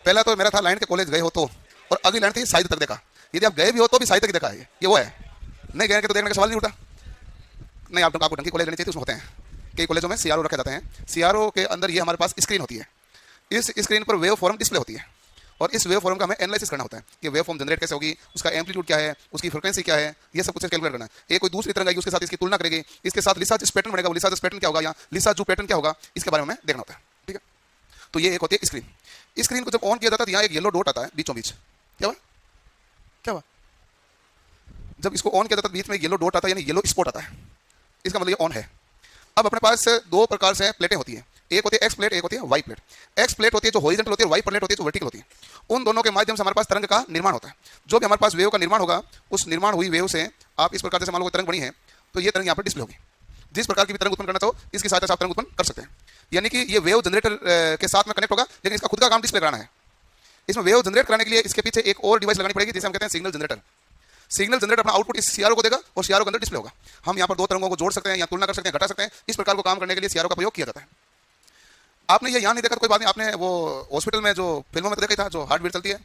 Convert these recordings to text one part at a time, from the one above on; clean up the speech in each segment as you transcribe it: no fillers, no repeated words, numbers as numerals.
पहला तो मेरा था लाइन के कॉलेज गए हो तो, और अगली लाइन थी साहित्य तक देखा। यदि आप गए भी हो तो भी साहित्य तक देखा है, ये वो है। नहीं गए तो देखने का सवाल नहीं उठा। नहीं, आपको ढंग की कॉलेज लेनी चाहिए, उसमें होते हैं कई कॉलेजों में सीआरओ रखे जाते हैं। सीआरओ के अंदर ये हमारे पास स्क्रीन होती है, इस स्क्रीन पर वेव फॉर्म डिस्प्ले होती है, और इस वेव फॉर्म का हमें एनालिसिस करना होता है कि वेव फॉर्म जनरेट कैसे होगी, उसका एम्पलीट्यूड क्या है, उसकी फ्रीक्वेंसी क्या है, ये सब कुछ कैलकुलेट करना है। ये कोई दूसरी तरंग आएगी उसके साथ इसकी तुलना करेगी, इसके साथ लिसा जिस पैटर्न बनेगा वो लिसा जिस पैटर्न क्या होगा, या लिसा जो पैटर्न क्या होगा, इसके बारे में हमें देखना होता है। ठीक है, तो ये एक होती है स्क्रीन। स्क्रीन को जब ऑन किया जाता है तो यहाँ एक येलो डॉट आता है बीचों बीच। क्या हुआ, क्या हुआ? जब इसको ऑन किया जाता है बीच में येलो डॉट आता है, यानी येलो स्पॉट आता है, इसका मतलब ये ऑन है। अब अपने पास दो प्रकार से प्लेटें होती हैं, एक होती है एक्स प्लेट, एक होती है वाई प्लेट। एक्स प्लेट होती है जो हॉरिजॉन्टल होती है, वाई प्लेट होती है जो वर्टिकल होती है। उन दोनों के माध्यम से हमारे पास तरंग का निर्माण होता है। जो भी हमारे पास वेव का निर्माण होगा, उस निर्माण हुई वेव से आप इस प्रकार से मान लो तरंग बनी है, तो ये तरंग यहाँ पर डिस्प्ले होगी। जिस प्रकार की भी तरंग उत्पन्न करना चाहो इसकी सहायता से आप तरंग उत्पन्न कर सकते हैं। यानी कि ये वेव जनरेटर के साथ में कनेक्ट होगा, लेकिन इसका खुद का काम डिस्प्ले कराना है। इसमें वेव जनरेट कराने के लिए इसके पीछे एक और डिवाइस लगानी पड़ेगी, जिसे हम कहते हैं सिग्नल जनरेटर। सिग्नल जनरेटर अपना आउटपुट इस सीआरओ को देगा और सीआरओ के अंदर डिस्प्ले होगा। हम यहाँ पर दो तरंगों को जोड़ सकते हैं या तुलना कर सकते हैं, घटा सकते हैं। इस प्रकार को काम करने के लिए सीआरओ का प्रयोग किया जाता है। आपने ये यहाँ नहीं देखा तो कोई बात नहीं, आपने वो हॉस्पिटल में जो फिल्मों में तो देखा ही था, जो हार्ट बीट चलती है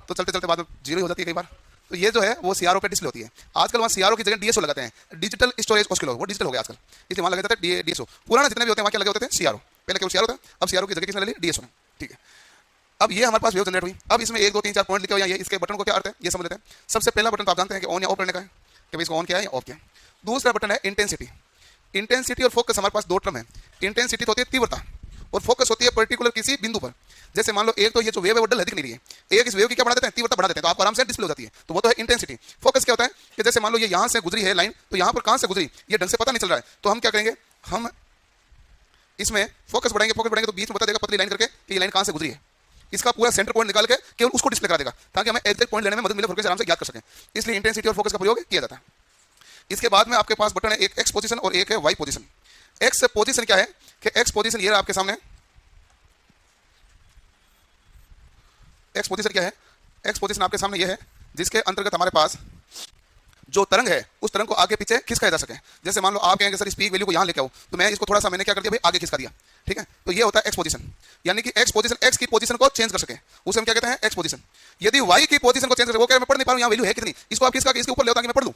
तो चलते चलते बाद में जीरो हो जाती है कई बार। तो ये जो है वो सीआरओ पे डिस्प्ले होती है। आजकल वहाँ सीआरओ की जगह डीएसओ लगाते हैं, डिजिटल स्टोरेज ऑसिलोस्कोप, वो डिजिटल हो गया आजकल, इसलिए वहाँ लगे जाते हैं डीएसओ। पुराना जितने भी होते हैं वहाँ क्या लगे होते थे सीआरओ। पहले केवल सीआरओ था, अब सीआरओ की जगह किसने ले ली, डीएसओ ने। ठीक है, अब ये हमारे पास वेव जनरेट हुई। अब इसमें 1 2 3 4 पॉइंट लिखे हुए हैं, ये इसके बटन को क्या अर्थ है ये समझ लेते हैं। सबसे पहला बटन तो आप जानते हैं कि ऑन या ऑफ करने का है, कि भाई इसको ऑन किया है या ऑफ किया। दूसरा बटन है इंटेंसिटी। इंटेंसिटी और फोकस हमारे पास दो टर्म है। इंटेंसिटी तो होती है तीव्रता, और फोकस होती है पर्टिकुलर किसी बिंदु पर। जैसे मान लो एक तो ये जो वेव है वो डल है, दिख नहीं रही है, एक इस वेव की क्या बढ़ा देते हैं, तीव्रता बढ़ा देते हैं, तो आपको आराम से डिस्प्ले हो जाती है, तो वो तो है इंटेंसिटी। फोकस क्या होता है कि जैसे मान लो ये यहाँ से गुजरी है लाइन, तो यहाँ पर कहाँ से गुजरी ये ढंग से पता नहीं चल रहा है, तो हम क्या करेंगे, हम इसमें फोकस बढ़ाएंगे तो बीच में बता देगा पतली लाइन करके कि ये लाइन कहाँ से गुजरी है। इसका पूरा सेंटर पॉइंट निकाल के केवल उसको डिस्प्ले करा देगा, ताकि हमें एग्जैक्ट पॉइंट लेने में मदद मिले, फ्रीक्वेंसी आराम से याद कर सकें। इसलिए इंटेंसिटी और फोकस का प्रयोग किया जाता है। इसके बाद में आपके पास बटन है, एक एक्स पोजीशन और एक है वाई पोजीशन। एक्स पोजीशन क्या है कि एक्स पोजीशन ये आपके सामने, एक्स पोजीशन क्या है, एक्स पोजीशन आपके सामने ये है जिसके अंतर्गत हमारे पास जो तरंग है उस तरंग को आगे पीछे खिसकाया जा सके। जैसे मान लो आप कहेंगे सर स्पीक वैल्यू को यहाँ लेके आओ, तो मैं इसको थोड़ा सा मैंने क्या कर दिया भाई आगे खिसका दिया। ठीक है, तो ये होता है एक्स पोजीशन। यानी कि एक्स पोजीशन एक्स की पोजीशन को चेंज कर सके, उसे हम क्या कहते हैं एक्स पोजीशन। यदि वाई की पोजीशन को चेंज कर सके, वो क्या मैं पढ़ नहीं पा रहा हूँ यहाँ वैल्यू है कितनी, इसको आप खिसका के इसके ऊपर ले ताकि मैं पढ़ लूँ।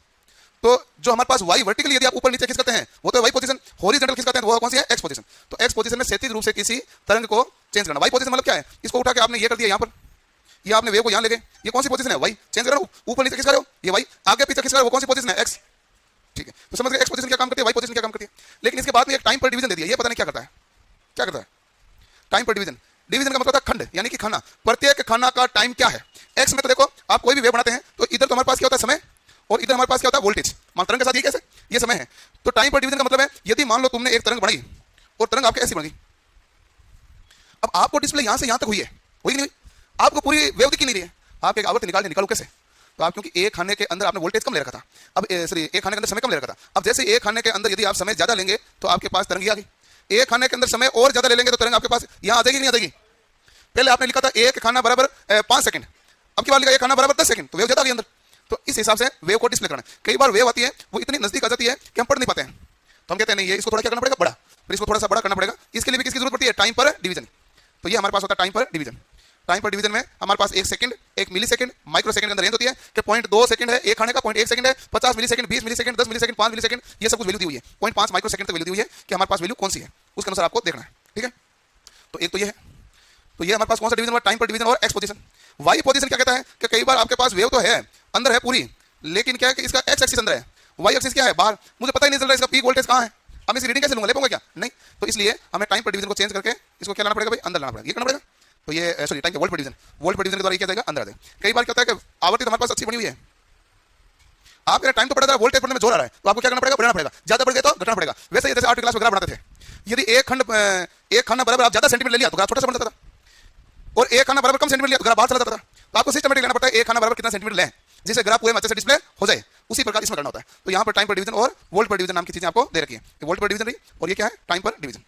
तो जो हमारे पास वाई वर्टिकली यदि आप ऊपर नीचे खिसकाते हैं वो तो वाई पोजीशन, हॉरिजॉन्टल खिसकाते हैं तो वो कौन सी है, एक्स पोजीशन। तो एक्स पोजीशन में क्षैतिज रूप से किसी तरंग को चेंज करना। वाई पोजीशन मतलब क्या है, इसको उठा के आपने ये कर दिया यहाँ पर, ये आपने वेव को यहाँ लेके, ये कौन सी पोजीशन है, वाई। चेंज कर रहा हूँ, ऊपर नीचे खिसका रहे हो, ये वाई, आगे पीछे खिसका रहे हो, वो कौन सी पोजीशन है, एक्स। ठीक है, तो समझ गए एक्स पोजीशन क्या काम करती है, वाई पोजीशन क्या काम करती है। लेकिन इसके बाद में एक टाइम पर डिवीजन दे दिया, ये पता नहीं क्या करता है, क्या करता है टाइम पर डिवीजन। डिवीजन का मतलब खंड, यानी कि खाना, प्रत्येक खाना का टाइम क्या है। एक्स में तो देखो आप कोई भी वेव बनाते हैं तो इधर तो हमारे पास क्या होता है समय, और इधर हमारे पास क्या होता है वोल्टेज। मान तरंग के साथ ये कैसे, ये समय है। तो टाइम पर डिवीजन का मतलब है यदि मान लो तुमने एक तरंग बनाई और तरंग आपके ऐसी बन गई, अब आपको डिस्प्ले यहां से यहां तक हुई है, हुई नहीं हुई, आपको पूरी वेव दिख नहीं रही है, आप एक आवृत्ति निकालो कैसे, तो आप क्योंकि एक खाने के अंदर आपने वोल्टेज कम ले रखा था, अब सॉरी एक खाने के अंदर समय कम ले रखा था। अब जैसे एक खाने के अंदर यदि आप समय ज्यादा लेंगे तो आपके पास तरंग आ गई, एक खाने के अंदर समय और ज्यादा ले लेंगे तो तरंग आपके पास यहां आ जाएगी नहीं आ जाएगी। पहले आपने लिखा था एक खाना बराबर 5 सेकंड, अब की बार लिखा एक खाना बराबर 10 सेकंड, तो वेव ज्यादा आ गई अंदर। तो इस हिसाब से वेव को डिस्प्ले करना। कई बार वेव आती है वो इतनी नजदीक आ जाती है कि हम पढ़ नहीं पाते हैं, तो हम कहते हैं नहीं ये इसको थोड़ा क्या करना पड़ेगा बड़ा, फिर इसको थोड़ा सा बड़ा करना पड़ेगा। इसके लिए भी किसकी जरूरत पड़ती है, टाइम पर डिवीजन। तो ये हमारे पास होता है टाइम पर डिवीजन। टाइम पर डिवीजन में हमारे पास 1 सेकंड, 1 मिली सेकंड, माइक्रो सेकंड के अंदर रेंज होती है कि 0.2 सेकंड है एक खाने का, 0.1 सेकंड है, 50 मिली सेकंड, 20 मिली सेकंड, 10 मिली सेकंड, 5 मिली सेकंड, ये सब कुछ वैल्यू दी हुई है। 0.5 माइक्रो सेकंड तक वैल्यू दी हुई है कि हमारे पास वैल्यू कौन सी है, उसके अनुसार आपको देखना है। ठीक है, तो एक तो ये है, तो ये हमारे पास कौन सा डिवीजन हुआ, टाइम पर डिवीजन और एक्स पोजीशन। वाई पोजीशन क्या कहता है कि कई बार आपके पास वेव तो है अंदर है पूरी, लेकिन क्या है कि इसका एक्स एक्सिस अंदर है, वाई एक्सिस क्या है बाहर, मुझे पता ही नहीं चल रहा इसका पीक वोल्टेज कहाँ है, अब इस रीडिंग कैसे लूंगा, ले पाऊंगा क्या, नहीं। तो इसलिए हमें टाइम पर डिवीजन को चेंज करके इसको क्या लाना पड़ेगा भाई, अंदर लाना पड़ेगा, ये करना पड़ेगा। तो ये सॉरी टाइम के वोल्ट पर डिवीजन, वोल्ट पर डिवीजन के द्वारा ये क्या जाएगा अंदर आ जाएगा। कई बार क्या होता है कि आवृत्ति तो हमारे पास अच्छी बनी हुई है, आपका टाइम तो पड़ रहा है, वोल्टेज पढ़ने में जोर आ रहा है, तो आपको क्या करना पड़ेगा, बढ़ाना पड़ेगा, ज्यादा बढ़ गया तो घटाना पड़ेगा। वैसे ही जैसे 8वीं क्लास में ग्राफ बनाते थे, यदि एक खाना बराबर आप ज्यादा सेंटीमीटर ले लिया तो ग्राफ छोटा सा बन जाता था, और एक खाना बराबर कम सेंटीमीटर लिया तो ग्राफ बाहर चला जाता था। तो आपको सिस्टमेटिक लेना पड़ता है एक खाना बराबर कितना सेंटीमीटर लें जिससे ग्राफ पूरे अच्छे से डिस्प्ले हो जाए, उसी प्रकार इसमें करना होता है। तो यहाँ पर टाइम पर डिवीजन और वोल्ट पर डिवीजन नाम की चीजें आपको दे रखी है, वोल्ट पर डिवीजन रही और ये क्या है टाइम पर डिवीजन।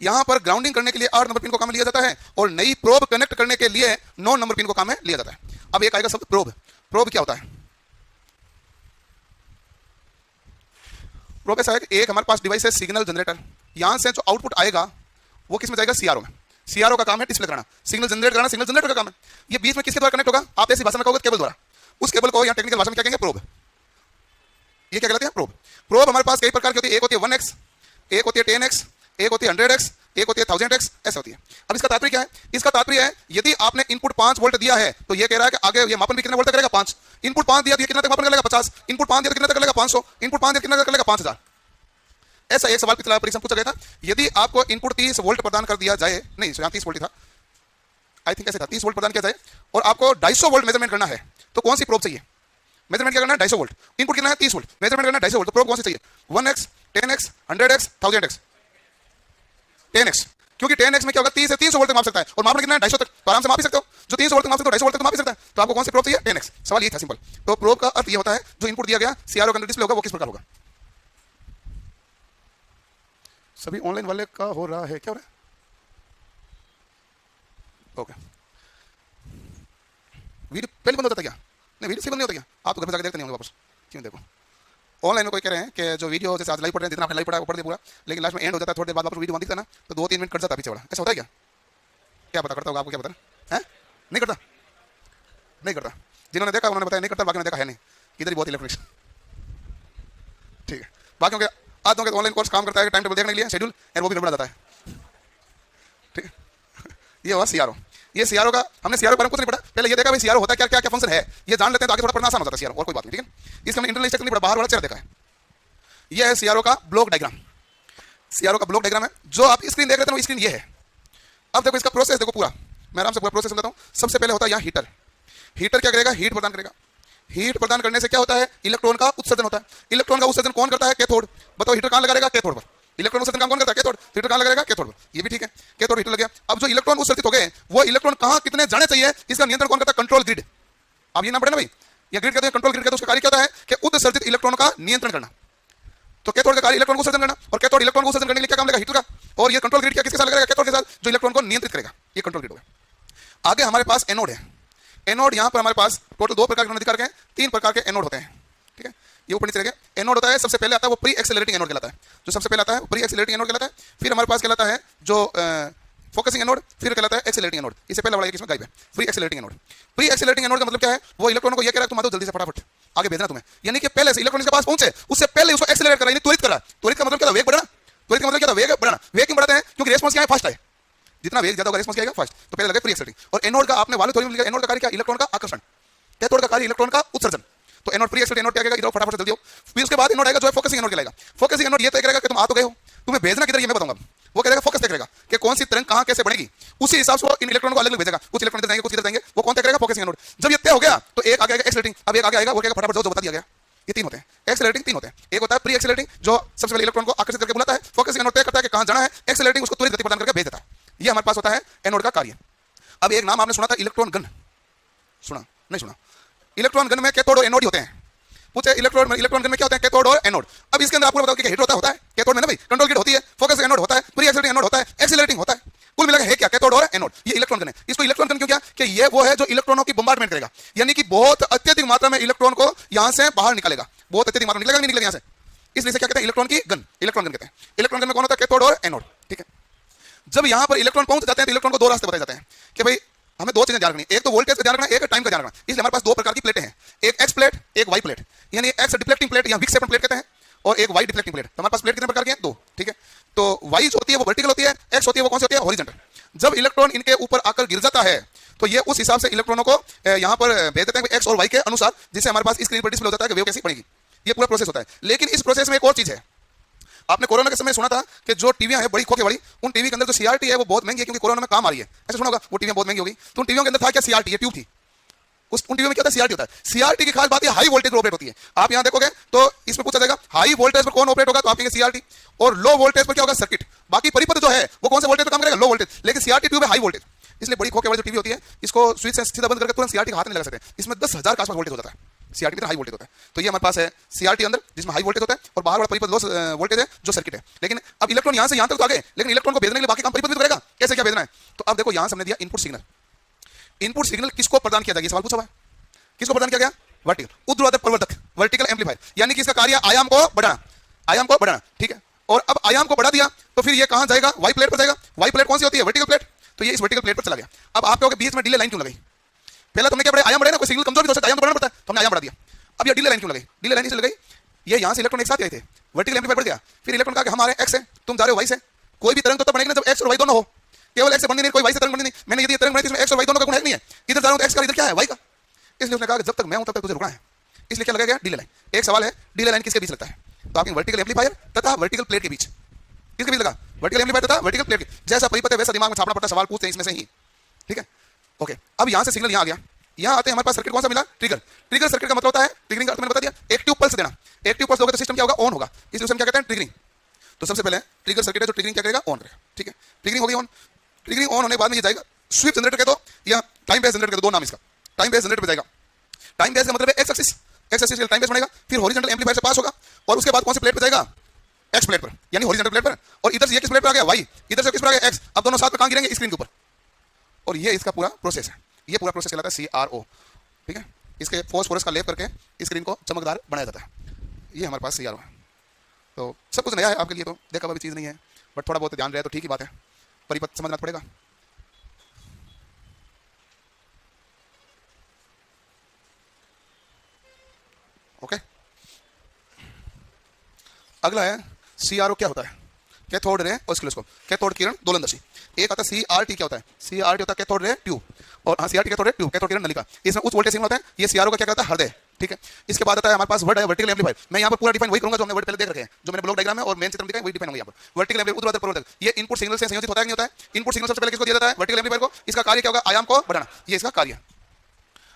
यहाँ पर ग्राउंडिंग करने के लिए 8 नंबर पिन को काम में लिया जाता है, और नई प्रोब कनेक्ट करने के लिए 9 नंबर पिन को काम में लिया जाता है। अब एक आएगा शब्द प्रोब। प्रोब क्या होता है, प्रोब ऐसा है कि एक हमारे पास डिवाइस है सिग्नल जनरेटर, यहां से जो आउटपुट आएगा वो किस में जाएगा, सीआरओ में। सीआरओ का काम है डिस्प्ले कराना, सिग्नल जनरेट कराना सिग्नल जनरेटर का काम है। ये बीच में किसके द्वारा कनेक्ट होगा? आप ऐसी भाषा में कहोगे केबल द्वारा। उस केबल को यहाँ टेक्निकल भाषा में क्या कहेंगे? प्रोब। ये क्या कहलाते हैं? प्रोब। प्रोब हमारे पास कई प्रकार की होती है, एक होती है 1x, एक होती है 10x, एक होती है 100x, एक होती है 1000x, ऐसे होती है। अब इसका तात्पर्य क्या है? इसका तात्पर्य है यदि आपने इनपुट 5 वोल्ट दिया है तो ये कह रहा है कि आगे ये मापन भी कितने वोल्ट तक करेगा? 5। इनपुट 5 दिया तो ये कितना तक मापन करेगा? 50। इनपुट 5 दिया तो कितना तक करेगा? 500। इनपुट 5 दिया कितना तक करेगा? 5000। ऐसा एक सवाल पिछला परीक्षा में पूछा गया था, यदि आपको इनपुट 30 वोल्ट प्रदान कर दिया जाए, नहीं 30 वोल्ट था आई थिंक, ऐसे था, 30 वोल्ट प्रदान किया जाए और आपको 250 वोल्ट मेजरमेंट करना है तो कौन सी प्रोब चाहिए? मेजरमेंट क्या करना है? 250 वोल्ट। इनपुट कितना है? 30 वोल्ट। मेजरमेंट करना है 250 वोल्ट, तो प्रोब कौन सी चाहिए? 1x, 10x, 100x, 1000x। 10x, क्योंकि 10x में क्या होगा? 30 से 300 वोल्ट तक माप सकता है और मापना कितना है? 250 तक, तो आराम से माप ही सकते हो। जो 300 वोल्ट तक माप सकते हो 250 वोल्ट तक माप ही सकता है, तो आपको कौन सी प्रोब चाहिए? 10x। सवाल ये था, सिंपल। तो प्रोब का अर्थ ये होता है जो इनपुट दिया गया सीआरओ के अंदर डिस्प्ले होगा वो किस प्रकार होगा। सभी ऑनलाइन वाले का हो रहा है, क्या हो रहा है? ओके, वीडियो पहले बंद होता था क्या? नहीं, वीडियो से बंद नहीं होता क्या? आप तो घर में जाकर देखते नहीं होंगे वापस, क्यों? देखो ऑनलाइन में कोई कह रहे हैं कि जो वीडियो जैसे आज लाइव पढ़ रहे हैं, जितना आपने लाइव पढ़ा है वो पढ़ दिया पूरा, लेकिन लास्ट में एंड हो जाता है, थोड़ी देर बाद वापस वीडियो बंद दिखता है ना, तो 2-3 मिनट कट जाता है पीछे वाला। ऐसा होता है क्या? क्या पता करता होगा आपको, क्या पता है? नहीं करता, नहीं करता। जिन्होंने देखा उन्होंने बताया नहीं करता, बाकी ने देखा है नहीं। इधर ही बहुत इलेक्ट्रॉनिक्स, ठीक है। बाकी के आधों के ऑनलाइन कोर्स काम करता है टाइम टेबल देखने के लिए, शेड्यूल, और वो भी गड़बड़ा जाता है, ठीक है। ये हुआ सीआरओ। ये सीआरओ का हमने सीआरओ पर कुछ नहीं पढ़ा, पहले ये देखा भाई सीआरओ होता है क्या, क्या क्या फंक्शन है, ये जान लेते हैं तो आगे थोड़ा पढ़ना आसान हो जाता है सीआरओ, और कोई बात नहीं, ठीक है। इसका हमने इंटरनल स्ट्रक्चर नहीं पढ़ा, बाहर वाला चेहरा देखा है। ये है सीआरओ का ब्लॉक डायग्राम। सीआरओ का ब्लॉक डायग्राम है, जो आप स्क्रीन देख रहे थे वो स्क्रीन ये है। अब देखो इसका प्रोसेस देखो पूरा, मैं आराम से पूरा प्रोसेस समझाता हूँ। सबसे पहले होता है यहाँ हीटर। हीटर क्या करेगा? हीट प्रदान करेगा। हीट प्रदान करने से क्या होता है? इलेक्ट्रॉन का उत्सर्जन होता है। इलेक्ट्रॉन का उत्सर्जन कौन करता है? कैथोड। बताओ हीटर कहाँ लगाएगा? कैथोड पर। इलेक्ट्रॉन उत्सर्जन काम कौन करता है? कैथोड। हीटर कहाँ लगाएगा? कैथोड पर। ये भी ठीक है, कैथोड हीटर लग गया। अब जो इलेक्ट्रॉन उत्सर्जित हो गए वो इलेक्ट्रॉन कहाँ कितने जाने चाहिए इसका नियंत्रण कौन करता है? Control grid. अब ये नाम पड़े ना भाई, ये ग्रिड कहते हैं, कंट्रोल ग्रिड कहते हैं। उसका कार्य क्या होता है कि उत्सर्जित इलेक्ट्रॉन का नियंत्रण करना। तो कैथोड का कार्य इलेक्ट्रॉन को उत्सर्जन करना, और कैथोड इलेक्ट्रॉन को उत्सर्जन करने के लिए क्या काम लेगा? हीटर का। और ये कंट्रोल ग्रिड क्या किसके साथ लगाएगा? कैथोड के साथ, जो इलेक्ट्रॉन को नियंत्रित करेगा। ये कंट्रोल ग्रिड होगा। आगे हमारे पास एनोड है। एनोड यहाँ पर हमारे पास टोटल 2 प्रकार के अधिकार के 3 प्रकार के एनोड होते हैं, ठीक है। ये ऊपर नीचे रखें। एनोड होता है, सबसे पहले आता है वो प्री एक्सेलरेटिंग एनोड कहलाता है। जो सबसे पहले आता है वो प्री एक्सेलरेटिंग एनोड कहलाता है। फिर हमारे पास कहलाता है जो फोकसिंग एनोड, फिर कहलाता है एक्सेलरेटिंग एनोड। इससे पहले वाला एक इसमें गायब है, pre accelerating anode. Pre accelerating anode का मतलब क्या है? वो इलेक्ट्रॉन को ये कह रहा है तुम आ जाओ जल्दी से फटाफट आगे भेजना तुम्हें, यानी कि पहले से इलेक्ट्रॉन के पास पहुंचे उससे पहले उसको एक्सेलरेट करा, यानी त्वरित करा। त्वरित का मतलब क्या था? वेग बढ़ाना। त्वरित का मतलब क्या था? वेग बढ़ाना। वेग क्यों बढ़ाते हैं? क्योंकि रेस्पॉन्स क्या है? फास्ट है। जितना वेग ज्यादा होगा रेस्पॉन्स क्या आएगा? फास्ट। तो पहले लगे प्री एक्सेलरेटिंग। और एनोड का आपने वाले थोड़ी में लिखा, एनोड का कार्य क्या? इलेक्ट्रॉन का आकर्षण। कैथोड का कार्य इलेक्ट्रॉन का उत्सर्जन। तो एनोड प्री एक्सेलरेटिंग एनोड क्या करेगा? इधर फटाफट जल्दी हो। फिर उसके बाद एनोड आएगा जो है फोकसिंग एनोड कहलाएगा। फोकसिंग एनोड ये तय करेगा कि तुम आ तो गए हो, तुम्हें भेजना किधर ये मैं बताऊंगा। वो कहेगा फोकस तय करेगा कि कौन सी तरंग कहां कैसे बढ़ेगी, उसी हिसाब से वो इन इलेक्ट्रॉन को अलग अलग भेजेगा। कुछ इलेक्ट्रॉन इधर जाएंगे, कुछ इधर जाएंगे, वो कौन तय करेगा? Focusing anode. जब ये तय हो गया तो एक आगे आएगा एक्सेलरेटिंग। अब एक आगे आएगा वो कहेगा फटाफट जो बता दिया गया। ये 3 होते हैं, एक्सेलरेटिंग 3 होते हैं। एक होता है प्री एक्सेलरेटिंग जो सबसे पहले इलेक्ट्रॉन को आकर्षित करके बुलाता है। फोकसिंग एनोड तय करता है कि कहां जाना है। एक्सेलरेटिंग उसको त्वरित गति प्रदान करके भेज देता है। ये हमारे पास होता है एनोड का कार्य। अब एक नाम आपने सुना था इलेक्ट्रॉन गन, सुना नहीं सुना? इलेक्ट्रॉन गन में कैथोड और एनोड होते हैं। पूछे इलेक्ट्रॉन गन में क्या होता है? कैथोड और एनोड। अब इसके अंदर आपको बताओ कि हीटर होता है कैथोड में ना भाई, कंट्रोल ग्रिड होती है, फोकस एनोड होता है, प्री एक्सेलरेटिंग एनोड होता है, एक्सेलरेटिंग होता है। कुल मिलाकर है क्या? कैथोड और एनोड। ये इलेक्ट्रॉन गन है। इसको इलेक्ट्रॉन गन क्यों किया? कि ये वो है जो इलेक्ट्रॉनों की बम्बार्डमेंट करेगा, यानी कि बहुत अत्यधिक मात्रा में इलेक्ट्रॉन को यहां से बाहर निकालेगा। बहुत अत्यधिक मात्रा में निकलेगा, नहीं निकलेगा यहां से, इसलिए क्या कहते हैं? इलेक्ट्रॉन की गन। इलेक्ट्रॉन गन कहते हैं। इलेक्ट्रॉन गन में कौन होता है? कैथोड और एनोड, ठीक है। जब यहां पर इलेक्ट्रॉन पहुंच जाते हैं तो इलेक्ट्रॉन को 2 रास्ते बताए जाते हैं कि भाई हमें 2 चीजें ध्यान रखनी, एक तो वोल्टेज का ध्यान रखना, एक टाइम का ध्यान रखना। इसलिए हमारे पास 2 प्रकार की प्लेटें हैं, एक एक्स प्लेट, एक वाई प्लेट। यानी एक्स डिफ्लेक्टिंग प्लेट या विक्षेपण प्लेट कहते हैं, और एक वाई डिफ्लेक्टिंग प्लेट। तो हमारे पास प्लेट कितने प्रकार की हैं? 2, ठीक है। तो वाई जो होती है वो वर्टिकल होती है, एक्स होती है वो कौन सी होती है? हॉरिजॉन्टल। जब इलेक्ट्रॉन इनके ऊपर आकर गिर जाता है तो ये उस हिसाब से इलेक्ट्रॉनों को यहां पर भेज देते हैं एक्स और वाई के अनुसार, जिससे हमारे पास स्क्रीन पर डिस्प्ले हो जाता है कि वेव कैसी बनेगी। ये पूरा प्रोसेस होता है। लेकिन इस प्रोसेस में एक और चीज है। आपने कोरोना के समय सुना था कि जो टीवियां हैं बड़ी खोखे वाली, उन टीवी के अंदर जो सीआरटी है वो बहुत महंगी है क्योंकि कोरोना में काम आ रही है। ऐसा सुना होगा, वो टीवियां बहुत महंगी होगी। तो उन टीवियों के अंदर था क्या? सीआरटी, ये ट्यूब थी। उन टीवी में क्या होता है? सीआरटी होता है। सीआरटी की खास बात है हाई वोल्टेज पर ऑपरेट होती है। आप यहां देखोगे तो इसमें पूछा जाएगा हाई वोल्टेज पर कौन ऑपरेट होगा, तो आप कहेंगे सीआरटी। और लो वोल्टेज पर क्या होगा? सर्किट। बाकी परिपथ जो है वो कौन से वोल्टेज पर काम करेगा? Low voltage. लेकिन सीआरटी ट्यूब है हाई वोल्टेज, इसलिए बड़ी खोखे वाली जो टीवी होती है इसको स्विच से सीधा बंद करके तुरंत सीआरटी हाथ नहीं लगा सकते। इसमें 10,000 का आसपास वोल्टेज हो जाता है। सीआरटी में हाई वोल्टेज होता है। तो ये हमारे पास है सीआरटी अंदर जिसमें हाई वोल्टेज होता है, और बाहर वाला परिपथ लो वोल्टेज है जो सर्किट है। लेकिन अब इलेक्ट्रॉन यहां से यहां तक तो आ गए, लेकिन इलेक्ट्रॉन को भेजने के लिए बाकी काम परिपथ भी तो करेगा। कैसे क्या भेजना है? तो अब देखो यहां से हमने दिया इनपुट सिग्नल। इनपुट सिग्नल किसको प्रदान किया जाएगा? सवाल पूछा हुआ है। किसको प्रदान किया गया? वर्टिकल, ऊर्ध्वाधर प्रवर्धक, वर्टिकल एम्पलीफायर, यानी कि इसका कार्य आयाम को बढ़ाना, आयाम को बढ़ाना, ठीक है। और अब आयाम को बढ़ा दिया तो फिर ये कहां जाएगा? वाई प्लेट पर जाएगा। वाई प्लेट कौन सी होती है? Vertical plate. तो ये इस वर्टिकल प्लेट पर चला गया। अब आप कहोगे बीच में डिले लाइन क्यों लगाई? पहले तुमने क्या बढ़ाया? आयाम बढ़ाया ना, कोई सिग्नल कमजोर भी हो सकता है, आयाम तो बढ़ाना पड़ता है, तो हमने आयाम बढ़ा दिया। अब ये डिले लाइन क्यों लगाई? डिले लाइन इसलिए लगाई, ये यहाँ से इलेक्ट्रॉन एक साथ गए थे, वर्टिकल एम्पलीफायर बढ़ गया, फिर इलेक्ट्रॉन कहा कि हमारे एक्स है, तुम जा रहे हो वाई से। कोई भी तरंग तो बनेगी ना जब एक्स और वाई दोनों हो, केवल एक्स से बननी नहीं, कोई वाई से तरंग बननी नहीं। मैंने यदि तरंग बनाई इसमें एक्स और वाई दोनों का गुण है नहीं है, इधर जा रहा हूं तो एक्स का, इधर क्या है वाई का। इसलिए उसने कहा कि जब तक मैं हूं तब तक तुझे रुकना है, इसलिए क्या लगाया गया? Delay line. एक सवाल है, डिले लाइन किसके बीच लगता है? तो आपकी वर्टिकल एम्पलीफायर तथा वर्टिकल प्लेट के बीच। किसके बीच लगा? वर्टिकल एम्पलीफायर तथा वर्टिकल प्लेट के। जैसा परिपथ है वैसा दिमाग में छापना पड़ता है, सवाल पूछते हैं इसमें से ही, ठीक है। ओके, अब यहां से सिग्नल यहां आ गया, यहां आते हैं हमारे पास सर्किट कौन सा मिला? ट्रिगर। ट्रिगर सर्किट का मतलब होता है, ट्रिगरिंग का अर्थ मैंने बता दिया, एक्टिव पल्स देना। एक्टिव पल्स दोगे तो सिस्टम क्या होगा? ऑन होगा, इसलिए हम क्या कहते हैं? ट्रिगरिंग। तो सबसे पहले ट्रिगर सर्किट है जो ट्रिगरिंग क्या करेगा? ऑन करेगा, ठीक है। ट्रिगरिंग हो गई ऑन। ट्रिगरिंग ऑन होने के बाद में ये जाएगा स्वीप जनरेटर कह दो या टाइम बेस जनरेटर कह दो, दो नाम इसका। टाइम बेस जनरेटर पे जाएगा। टाइम बेस का मतलब है एक्स एक्सिस, एक्स एक्सिस के टाइम बेस बनेगा, फिर हॉरिजॉन्टल एम्पलीफायर से पास होगा और उसके बाद कौन से प्लेट पे जाएगा? एक्स प्लेट पर, यानी हॉरिजॉन्टल प्लेट पर। और इधर से ये किस प्लेट पर आ गया? वाई। इधर से किस पर आ गया? एक्स। अब दोनों साथ में कहां गिरेंगे? स्क्रीन के ऊपर। और ये इसका पूरा प्रोसेस है, ये पूरा प्रोसेस कहलाता है CRO, ठीक है। इसके फॉस्फोरस का लेप करके स्क्रीन को चमकदार बनाया जाता है। ये हमारे पास CRO है। तो सब कुछ नया है आपके लिए, तो देखा हुआ भी चीज़ नहीं है, बट थोड़ा बहुत ध्यान रहे तो ठीक ही बात है, परिपथ समझना पड़ेगा। ओके, अगला है CRO क्या होता है? कैथोड रे ऑसिलोस्कोप, कैथोड किरण दोलनदर्शी। एक आता है CRT, क्या होता है? CRT होता है कैथोड रे ट्यूब, और हाँ CRT cathode ray tube, cathode किरण नलिका। इसमें उच्च वोल्टेज सिग्नल होता है। ये CRO का क्या करता है? हृदय, ठीक है। इसके बाद आता है हमारे पास वर्ड है वर्टिकल एम्पलीफायर। मैं यहाँ पर पूरा डिफाइन वही करूंगा जो हमने वर्ड पहले देख रखे हैं, जो मैंने ब्लॉक डायग्राम में और मेन चित्र में दिखाया वही डिफाइन होगा यहाँ पर। वर्टिकल एम्पलीफायर ऊर्ध्वाधर प्रवर्तक, ये इनपुट सिग्नल से संयोजित होता है कि नहीं होता है? इनपुट सिग्नल सबसे पहले किसको दिया जाता है? वर्टिकल एम्पलीफायर को। इसका कार्य क्या होगा? आयाम को बढ़ाना, ये इसका कार्य है।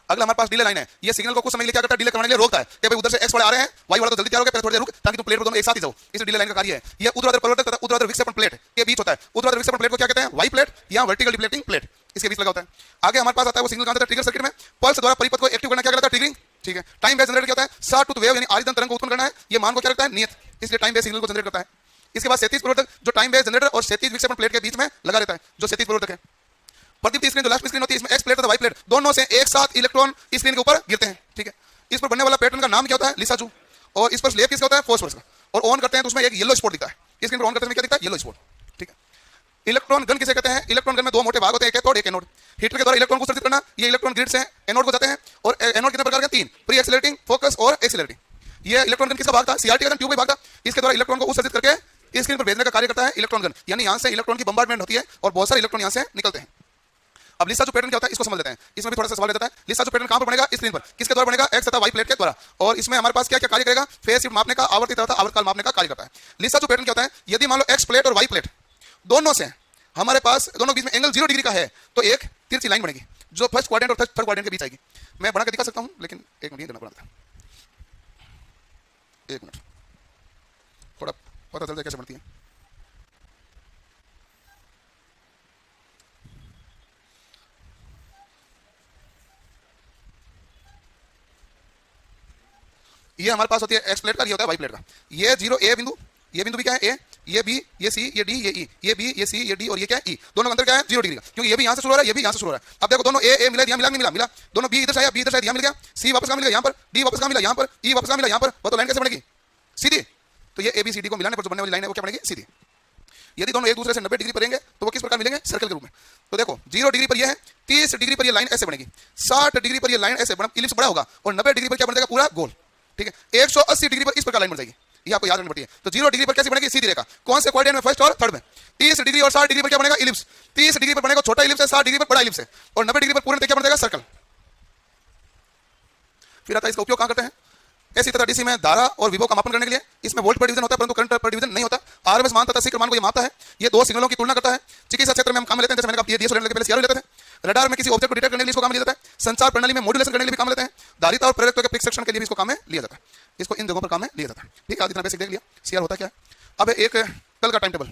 अगला हमारे पास डिले लाइन है। ये सिग्नल को कुछ समय के लिए क्या करता है? डिले करने के लिए रोकता है कि भाई उधर से एक्स वाले आ रहे हैं, वाई वाला तो जल्दी तैयार हो गया, पहले थोड़ी देर रुक, ताकि तुम प्लेट पर दोनों एक साथ ही जाओ। इस डिले लाइन का कार्य है। ये ऊर्ध्वाधर प्रवर्तक तथा ऊर्ध्वाधर विक्षेपण प्लेट के बीच होता है। ऊर्ध्वाधर विक्षेपण प्लेट को क्या कहते हैं? वाई प्लेट या वर्टिकल डिप्लेटिंग प्लेट, इसके बीच लगा होता है। आगे हमारे पास आता है वो सिग्नल कहां आता है? ट्रिगर सर्किट में। पल्स द्वारा परिपथ को एक्टिव करना क्या कहलाता है? ट्रिगरिंग, ठीक है। टाइम बेस जनरेटर क्या होता है? सॉटूथ वेव यानी आवर्धन तरंग को उत्पन्न करना है। ये मान को क्या रखता है? नियत, इसलिए टाइम बेस सिग्नल को जनरेट करता है। इसके बाद क्षैतिज प्रवर्तक, जो टाइम बेस जनरेटर और क्षैतिज विक्षेपण प्लेट के बीच में लगा रहता है, जो क्षैतिज प्रवर्तक है। प्रदीप्ति स्क्रीन जो लास्ट स्क्रीन होती है, इसमें एक्स प्लेट तथा वाई प्लेट दोनों से एक साथ इलेक्ट्रॉन स्क्रीन के ऊपर गिरते हैं, ठीक है। इस पर बनने वाला पैटर्न का नाम क्या होता है? लिसाजू। और इस पर स्लेब किसका होता है? फॉस्फोरस का। और ऑन करते हैं तो उसमें एक येलो स्पॉट दिखता है, स्क्रीन पर ऑन करते हैं क्या दिखता है? येलो स्पॉट, ठीक है। इलेक्ट्रॉन गन किसे कहते हैं? इलेक्ट्रॉन गन में दो मोटे भाग होते हैं, एक कैथोड एक एनोड। हीटर के द्वारा इलेक्ट्रॉन को उत्सर्जित करना, ये इलेक्ट्रॉन ग्रिड से एनोड को जाते हैं। और एनोड कितने प्रकार के? तीन, प्री एक्सीलरेटिंग, फोकस और एक्सीलरेटिंग। ये इलेक्ट्रॉन गन किसका भाग था? CRT का ट्यूब में भाग था। इसके द्वारा इलेक्ट्रॉन को उत्सर्जित करके स्क्रीन पर भेजने का कार्य करता है इलेक्ट्रॉन गन, यानी यहां से इलेक्ट्रॉन की बम्बार्डमेंट होती है और बहुत सारे इलेक्ट्रॉन यहां से निकलते हैं। अब लिसाजू पैटर्न क्या होता है इसको समझ लेते हैं, इसमें भी थोड़ा सा सवाल रहता है। लिसाजू पैटर्न कहां पर बनेगा? स्क्रीन पर। किसके द्वारा बनेगा? एक्स तथा वाई प्लेट के द्वारा। और इसमें हमारे पास क्या क्या कार्य करेगा? फेज शिफ्ट मापने का, आवर्ती तथा आवर्तकाल मापने का कार्य करता है। लिसाजू पैटर्न क्या होता है? यदि मान लो एक्स प्लेट और वाई प्लेट दोनों से हमारे पास दोनों बीच में एंगल 0 डिग्री का है, तो एक तिरछी लाइन बनेगी जो फर्स्ट क्वाड्रेंट और थर्ड क्वाड्रेंट के बीच आएगी। मैं बना के दिखा सकता हूं, लेकिन एक मिनट देना पड़ता है, एक मिनट, थोड़ा पता चल जाए कैसे बनती है। ये हमारे पास होती है एक्स प्लेट का, ये होता है वाई प्लेट का। ये 0 ए बिंदु, ये बिंदु भी क्या है? ए, ये बी, ये सी, ये डी, ये ई, ये बी, ये सी, ये डी और ये क्या है? ई। दोनों का अंतर क्या है? 0 डिग्री का, क्योंकि ये भी यहां से शुरू हो रहा है, ये भी यहां से शुरू हो रहा है। अब देखो दोनों ए मिला, यहां मिला, नहीं मिला, मिला। दोनों बी इधर से आया, बी इधर से यहां मिल गया, सी वापस कहां मिल गया? यहां पर। डी वापस कहां मिला? यहां पर। ई वापस कहां मिला? यहां पर। वो तो लाइन कैसे बनेगी? सीधी। तो ये ए बी सी डी को मिलाने पर जो बनने वाली लाइन है वो क्या बनेगी? सीधी। यदि दोनों एक दूसरे से 90 डिग्री पर रहेंगे तो वो किस प्रकार मिलेंगे? सर्कल के रूप में। तो देखो 0 डिग्री पर ये है, 30 डिग्री पर ये लाइन ऐसे बनेगी, 60 डिग्री पर ये लाइन ऐसे इलिप्स बड़ा होगा, और 90 डिग्री पर क्या बन जाएगा? पूरा गोल, ठीक है। 180 डिग्री पर इस प्रकार लाइन बन जाएगी, ये आपको याद रखनी पड़ती है। तो 0 डिग्री पर कैसे बनेगी? सीधी रेखा। कौन से क्वाड्रेंट में? फर्स्ट और थर्ड में। 30 डिग्री और 60 डिग्री पर क्या बनेगा? इलिप्स। 30 डिग्री पर बनेगा छोटा इलिप्स है, 60 डिग्री पर बड़ा इलिप्स है, और 90 डिग्री पर पूर्ण क्या बन जाएगा? सर्कल। फिर आता है इसका उपयोग कहां करते हैं? ऐसी तरह डीसी में धारा और विभव का मापन करने के लिए इसमें वोल्ट पर डिवीजन होता है, परंतु करंट पर डिवीजन नहीं होता। आरएमएस मान तथा सीक्रेट मान को ये मापता है। ये दो सिग्नलों की तुलना करता है। चिकित्सा क्षेत्र में हम काम लेते हैं, जैसे मैंने कहा डीएसओ लेने के पहले सीआरओ लेते थे। रडार में किसी ऑब्जेक्ट को डिटेक्ट करने के लिए इसको काम लिया जाता है। संचार प्रणाली में मॉड्यूलेशन करने के लिए भी काम लेते हैं। धारिता और प्रेरकत्व के प्रिक्सेप्शन के लिए भी इसको काम में लिया जाता है। इसको इन जगहों पर काम में लिया जाता है, ठीक है। आदि तरह बेसिक देख लिया सीआर होता क्या है। अब एक कल का टाइम टेबल,